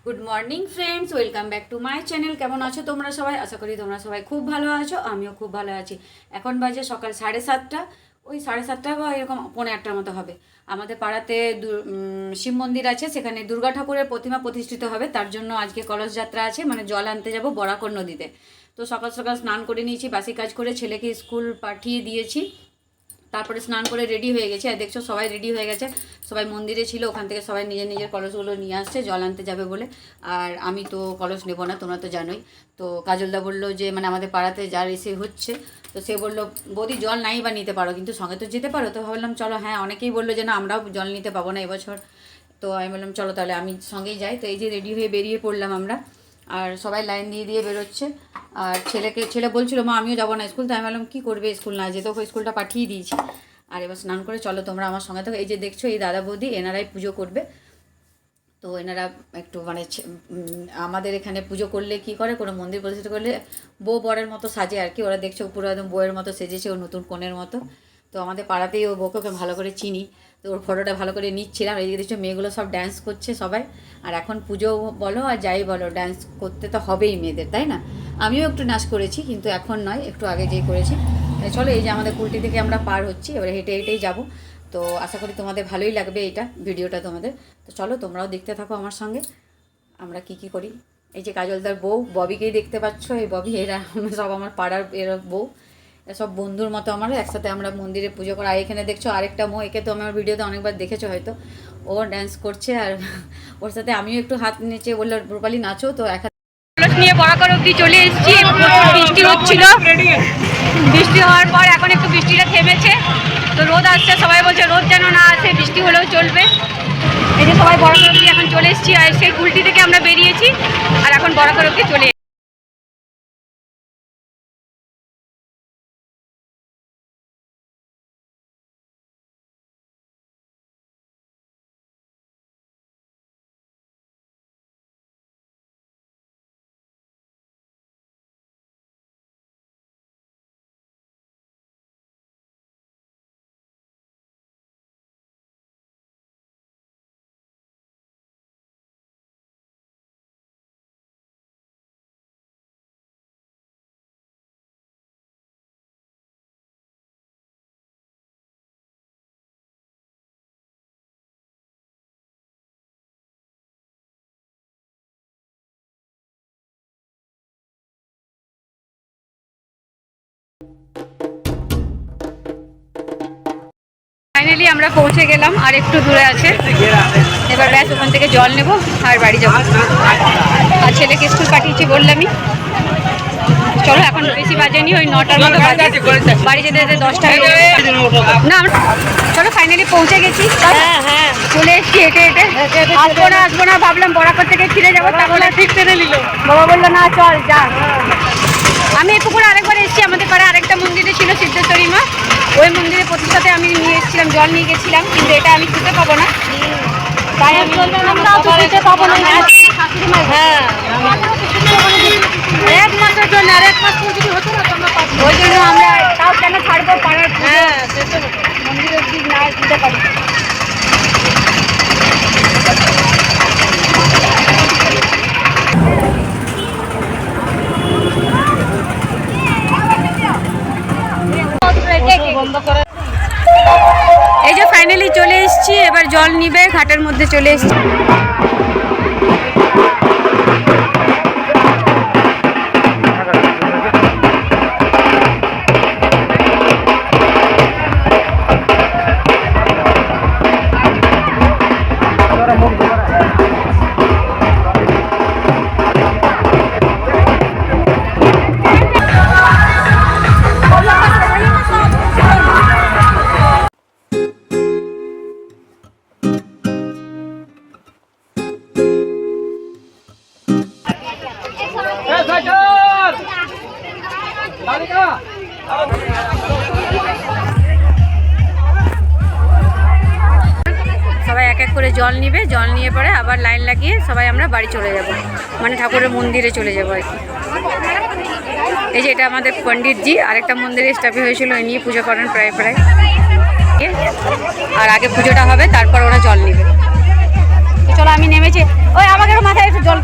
Good morning friends, welcome back to my channel. কেমন আছো তোমরা সবাই? আশা করি তোমরা সবাই খুব ভালো আছো, আমিও খুব ভালো আছি। এখন বাজে সকাল 7:30, ওই 7:30 বা এরকম 7:45 মতো হবে। আমাদের পাড়াতে শিব মন্দির আছে, সেখানে দুর্গা ঠাকুরের প্রতিমা প্রতিষ্ঠিত হবে, তার জন্য আজকে কলস যাত্রা আছে, মানে জল আনতে যাব বরাকর নদীতে। তো সকাল সকাল স্নান করে নিয়েছি, বাসি কাজ করে ছেলেকে স্কুল পাঠিয়ে দিয়েছি, তারপরে স্নান করে রেডি হয়ে গেছে। আর দেখছো সবাই রেডি হয়ে গেছে, সবাই মন্দিরে ছিল, ওখান থেকে সবাই নিজের নিজের কলসগুলো নিয়ে আসছে জল আনতে যাবে বলে। আর আমি তো কলস নেবো না, তোমরা তো জানোই। তো কাজলদা বললো যে মানে আমাদের পাড়াতে যার এসে হচ্ছে, তো সে বললো বৌদি জল নাই বা নিতে পারো, কিন্তু সঙ্গে তো যেতে পারো। তো ভাবলাম চলো, হ্যাঁ অনেকেই বললো যে না আমরাও জল নিতে পাবো না এবছর। তো আমি বললাম চলো তাহলে আমি সঙ্গেই যাই। তো এই যে রেডি হয়ে বেরিয়ে পড়লাম আমরা, আর সবাই লাইন দিয়ে দিয়ে বেরোচ্ছে। আর ছেলে বলছিল মা আমিও যাবো না স্কুল। তো আমি বললাম কী করবে, স্কুল না যেতে, ওকে স্কুলটা পাঠিয়ে দিয়েছি। আর এবার স্নান করে চলো তোমরা আমার সঙ্গে থাকো। এই যে দেখছো এই দাদা বৌদি, এনারাই পুজো করবে। তো এনারা একটু মানে আমাদের এখানে পুজো করলে কি করে, কোনো মন্দির প্রতিষ্ঠা করলে বউ বরের মতো সাজে আর কি। ওরা দেখছো পুরো একদম বউয়ের মতো সেজেছে, ও নতুন কনের মতো। তো আমাদের পাড়াতেই ও বউকে ভালো করে চিনি, তো ওর ফটোটা ভালো করে নিচ্ছিলাম। এই দেখছো মেয়েগুলো সব ড্যান্স করছে সবাই। আর এখন পুজো বলো আর যাই বলো, ড্যান্স করতে তো হবেই মেয়েদের, তাই না? আমিও একটু নাচ করেছি, কিন্তু এখন নয়, একটু আগে যেই করেছি। চলো এই যে আমাদের কুলটি থেকে আমরা পার হচ্ছি, এবারে হেঁটে হেঁটেই যাবো। তো আশা করি তোমাদের ভালোই লাগবে এইটা ভিডিওটা তোমাদের। তো চলো তোমরাও দেখতে থাকো আমার সঙ্গে আমরা কি করি। এই যে কাজলদার বউ ববিকেই দেখতে পাচ্ছ, এই ববি, এরা সব আমার পাড়ার এরা বউ, এরা সব বন্ধুর মতো আমার, একসাথে আমরা মন্দিরে পুজো করা। আর এখানে দেখছো আরেকটা মো, একে তো আমার ভিডিওতে অনেকবার দেখেছো হয়তো, ও ডান্স করছে। আর ওর সাথে আমিও একটু হাত নিচে বললো রূপালি নাচো। তো এক নিয়ে বরাকর অবধি চলে এসেছি। বৃষ্টি হচ্ছিল, বৃষ্টি হওয়ার পর এখন একটু বৃষ্টিটা থেমেছে। তো রোদ আসছে, সবাই বলছে রোদ যেন না আসে, বৃষ্টি হলেও চলবে। এই যে সবাই বরাকর অবধি এখন চলে এসেছি, আর সেই কুলটি থেকে আমরা বেরিয়েছি, আর এখন বরাকর অবধি চলে ফাইনালি আমরা পৌঁছে গেলাম, আর একটু দূরে আছে। এবার ব্যাস ওখান থেকে জল নেব আর বাড়ি যাবো। আর ছেলেকে স্কুল পাঠিয়েছি বললামই। চলো এখন বেশি বাজেনি, ওই 9টার মতো বাজে, বাড়ি যেতে যেতে 10টা না। চলো ফাইনালি পৌঁছে গেছি, চলে এসছি হেঁটে হেঁটে। আসবো না ভাবলাম, বরাকর থেকে ফিরে যাবো, তাহলে ঠিক টেনে নিল। বাবা বললো না চল যা। আমি এই পুকুরে আরেকবার এসেছি, আমাদের পাড়ে আরেকটা মন্দিরে ছিল সিদ্ধেশ্বরী মা, ওই মন্দিরে প্রতিষ্ঠাতে আমি নিয়ে এসেছিলাম, জল নিয়ে গেছিলাম, কিন্তু এটা আমি ছুতে পাবো না, তাই আমি পাবো না। হ্যাঁ এক মাসের জন্য, আর এক মাস যদি হতো না ওই জন্য আমরা তাও কেন ছাড়বো পাড়ার। হ্যাঁ মন্দির অব্দি না দিতে পারি। এই যে ফাইনালি চলে এসেছি, এবার জল নিবে, ঘাটের মধ্যে চলে এসেছি। সবাই এক এক করে জল নিবে, জল নিয়ে পরে আবার লাইন লাগিয়ে সবাই আমরা বাড়ি চলে যাব, মানে ঠাকুরের মন্দিরে চলে যাবো আর কি। এই যে এটা আমাদের পণ্ডিতজি, আরেকটা মন্দিরে স্টাফি হয়েছিল, ওই নিয়ে পুজো করেন প্রায়। আর আগে পুজোটা হবে, তারপর ওরা জল নেবে। চলো আমি নেমেছি, ওই আমাকে মাথায় একটু জল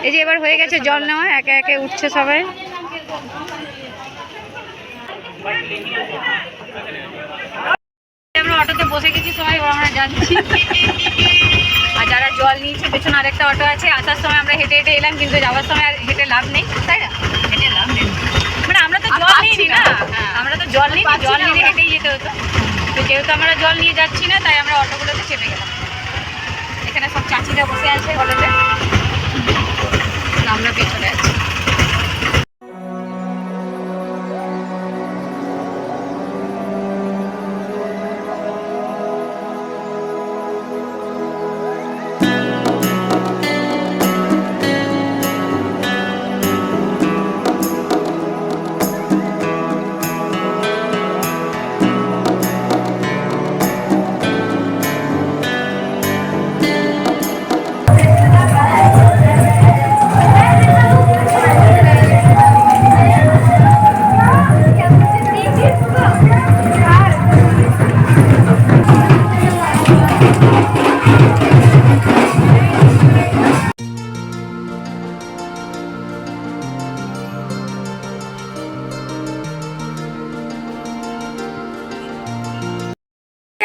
এই যে এবার হয়ে গেছে জল নেওয়া, একে একে উঠছে সবাই। আমরা অটোতে বসে গেছি সবাই, আমরা যাচ্ছি। আর যারা জল নিয়েছে পেছনে আরেকটা অটো আছে। আসার সময় আমরা হেঁটে হেঁটে এলাম, কিন্তু যাওয়ার সময় আর হেঁটে লাভ নেই, তাই না? হেঁটে লাভ নেই, মানে আমরা তো জল নিইনি না, আমরা তো জল নিই, জল নিয়ে হেঁটেই যেতে হতো। তো যেহেতু আমরা জল নিয়ে যাচ্ছি না, তাই আমরা অটোগুলোতে চেপে গেলাম। এখানে সব চাচিরা বসে আছে অটোতে, আমরা পেছনে আছি।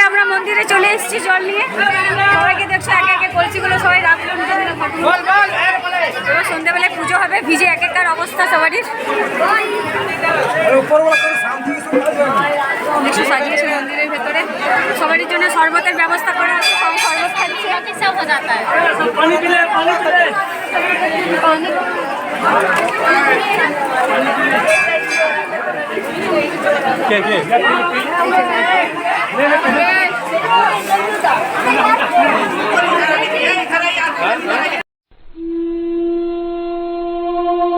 আমরা মন্দিরে চলে এসেছি জল নিয়ে। সবাইকে দেখছো একে একে কলসিগুলো সবাই রাখলো। এবার সন্ধ্যেবেলায় পুজো হবে, ভিজে এক একটার অবস্থা সবারই। দেখছো সাজিয়েছে মন্দিরের ভেতরে, সবারই জন্য শরবতের ব্যবস্থা করা আছে। সবাই শরবত খাচ্ছে।